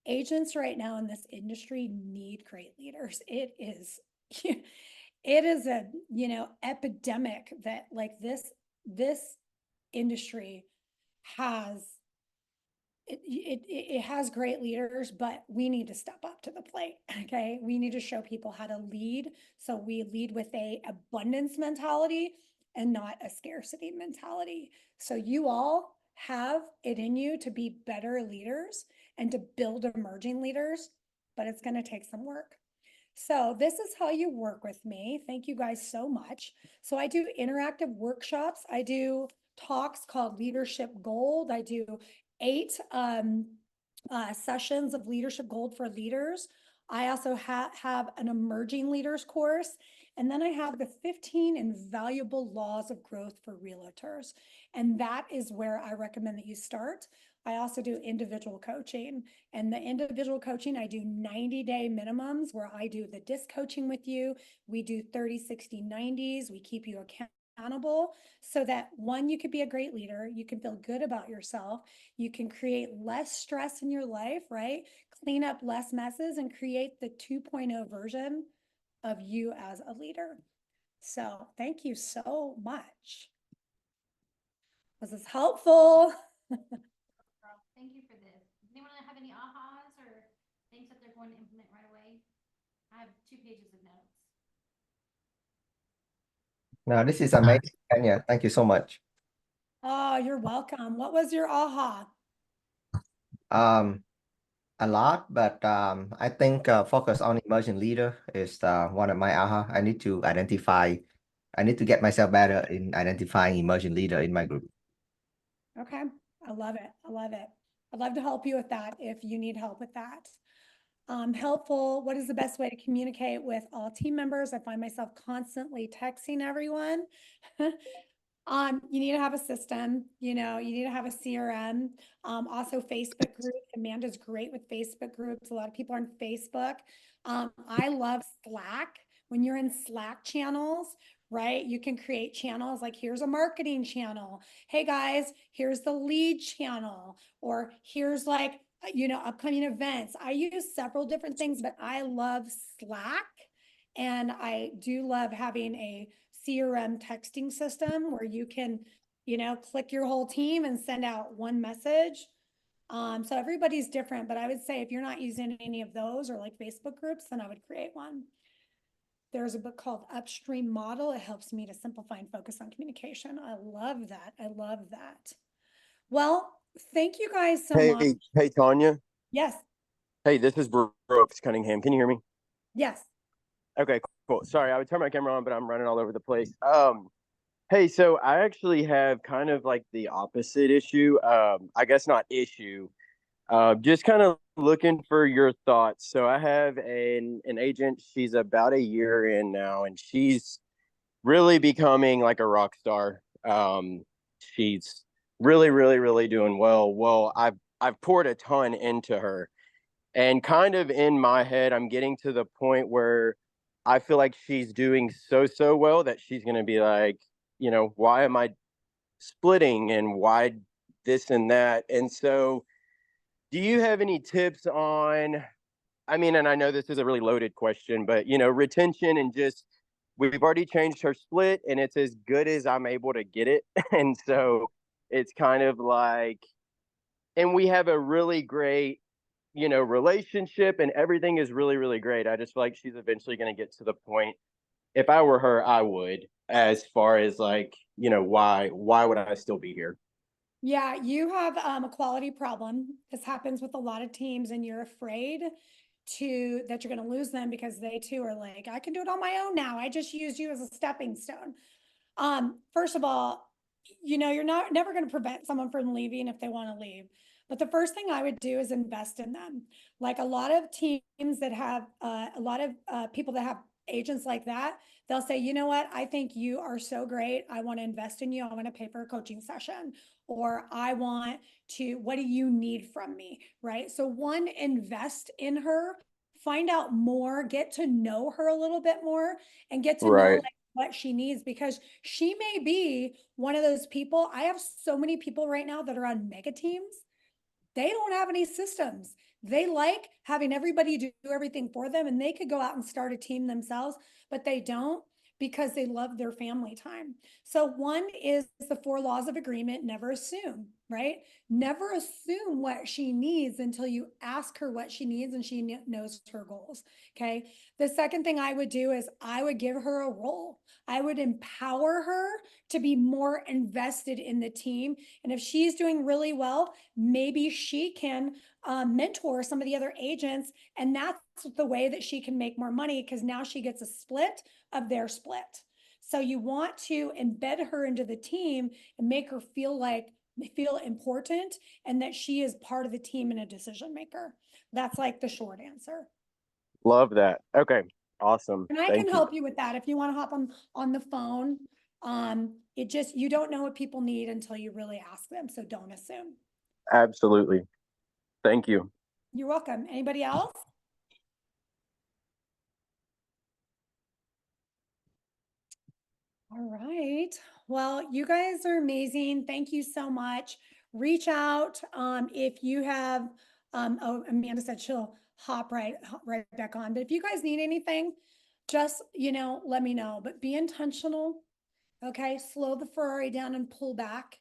Speaker 1: Agents right now in this industry need great leaders. It is, it is a, epidemic that like this industry has it has great leaders, but we need to step up to the plate. Okay. We need to show people how to lead. So we lead with a abundance mentality and not a scarcity mentality. So you all have it in you to be better leaders and to build emerging leaders, but it's going to take some work. So this is how you work with me. Thank you guys so much. So I do interactive workshops. I do talks called Leadership Gold. I do 8 sessions of Leadership Gold for leaders. I also have an emerging leaders course. And then I have the 15 invaluable laws of growth for realtors. And that is where I recommend that you start. I also do individual coaching, and the individual coaching, I do 90-day minimums where I do the disc coaching with you. We do 30, 60, 90s. We keep you accountable so that 1, you could be a great leader. You can feel good about yourself. You can create less stress in your life, right? Clean up less messes and create the 2.0 version of you as a leader. So thank you so much. Was this helpful?
Speaker 2: Thank you for this. Does anyone have any ahas or things that they're going to implement right away? I have 2 pages of notes.
Speaker 4: No, this is amazing, Kenya. Thank you so much.
Speaker 1: Oh, you're welcome. What was your aha?
Speaker 4: A lot, but I think focus on emerging leader is one of my aha. I need to get myself better in identifying emerging leader in my group.
Speaker 1: Okay. I love it. I love it. I'd love to help you with that if you need help with that. Helpful. What is the best way to communicate with all team members? I find myself constantly texting everyone. You need to have a system, you need to have a CRM. Also Facebook groups. Amanda's great with Facebook groups. A lot of people are on Facebook. I love Slack. When you're in Slack channels, right? You can create channels like here's a marketing channel. Hey guys, here's the lead channel, or here's like, upcoming events. I use several different things, but I love Slack. And I do love having a CRM texting system where you can, click your whole team and send out one message. So everybody's different, but I would say if you're not using any of those or like Facebook groups, then I would create one. There's a book called Upstream Model. It helps me to simplify and focus on communication. I love that. I love that. Well, thank you guys so much.
Speaker 5: Hey, Tanya.
Speaker 1: Yes.
Speaker 5: Hey, this is Brooks Cunningham. Can you hear me?
Speaker 1: Yes.
Speaker 5: Okay, cool. Sorry, I would turn my camera on, but I'm running all over the place. Hey, so I actually have kind of like the opposite issue. I guess not issue. Just kind of looking for your thoughts. So I have an agent. She's about a year in now, and she's really becoming like a rock star. She's really, really, really doing well. Well, I've poured a ton into her, and kind of in my head, I'm getting to the point where I feel like she's doing so well that she's going to be like, why am I splitting and why this and that? And so do you have any tips on, and I know this is a really loaded question, but retention and just, we've already changed her split and it's as good as I'm able to get it. And so it's kind of like, and we have a really great, relationship and everything is really, really great. I just feel like she's eventually going to get to the point. If I were her, I would, as far as like, why would I still be here?
Speaker 1: Yeah, you have a quality problem. This happens with a lot of teams, and you're afraid that you're going to lose them because they too are like, I can do it on my own now. I just used you as a stepping stone. First of all, you're never going to prevent someone from leaving if they want to leave. But the first thing I would do is invest in them. Like a lot of teams that have a lot of people that have agents like that, they'll say, you know what, I think you are so great. I want to invest in you. I want to pay for a coaching session, or I want to, what do you need from me? Right. So one, invest in her, find out more, get to know her a little bit more, and get to know like what she needs, because she may be one of those people. I have so many people right now that are on mega teams. They don't have any systems. They like having everybody do everything for them, and they could go out and start a team themselves, but they don't, because they love their family time. So one is the 4 laws of agreement. Never assume, right? Never assume what she needs until you ask her what she needs and she knows her goals. Okay. The second thing I would do is I would give her a role. I would empower her to be more invested in the team. And if she's doing really well, maybe she can mentor some of the other agents. And that's the way that she can make more money, because now she gets a split of their split. So you want to embed her into the team and make her feel important, and that she is part of the team and a decision maker. That's like the short answer.
Speaker 5: Love that. Okay. Awesome.
Speaker 1: And I can help you with that if you want to hop on the phone. You don't know what people need until you really ask them. So don't assume.
Speaker 5: Absolutely. Thank you.
Speaker 1: You're welcome. Anybody else? All right. Well, you guys are amazing. Thank you so much. Reach out if you have. Oh, Amanda said she'll hop right back on. But if you guys need anything, just let me know. But be intentional. Okay, slow the Ferrari down and pull back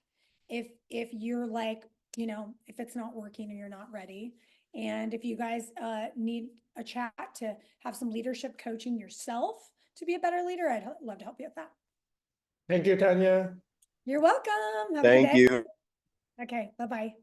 Speaker 1: if you're like, if it's not working or you're not ready. And if you guys need a chat to have some leadership coaching yourself to be a better leader, I'd love to help you with that.
Speaker 6: Thank you, Tanya.
Speaker 1: You're welcome. Have a good
Speaker 5: Thank
Speaker 1: day.
Speaker 5: you.
Speaker 1: Okay, bye-bye.